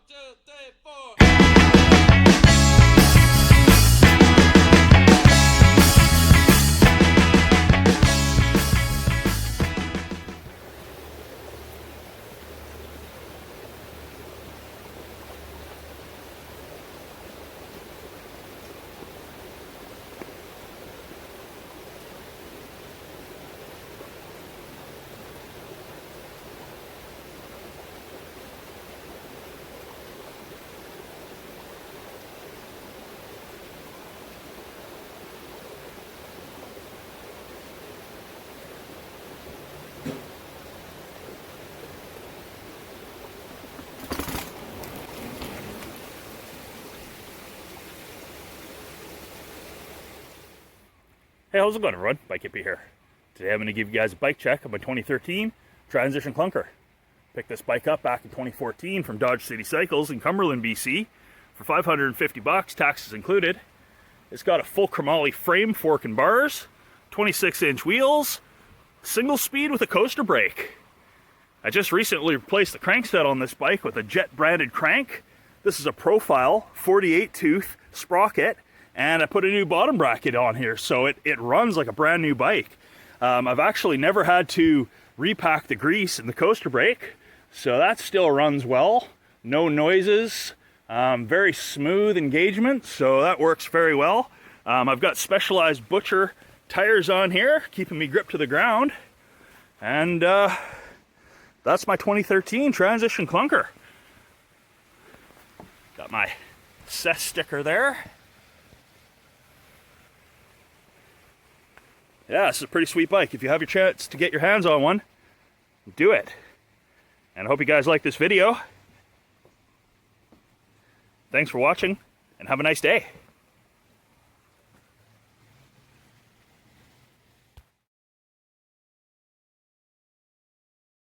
2, 3, 4. Hey, how's it going, everyone? Bike Hippie here. Today I'm going to give you guys a bike check of my 2013 Transition Klunker. Picked this bike up back in 2014 from Dodge City Cycles in Cumberland, BC for $550, taxes included. It's got a full chromoly frame, fork and bars, 26-inch wheels, single speed with a coaster brake. I just recently replaced the crankset on this bike with a Jet branded crank. This is a profile 48 tooth sprocket. And I put a new bottom bracket on here, so it runs like a brand new bike. I've actually never had to repack the grease in the coaster brake, so that still runs well. No noises, very smooth engagement, so that works very well. I've got specialized Butcher tires on here, keeping me gripped to the ground. And that's my 2013 Transition Klunker. Got my CES sticker there. Yeah, this is a pretty sweet bike. If you have your chance to get your hands on one, do it. And I hope you guys like this video. Thanks for watching, and have a nice day.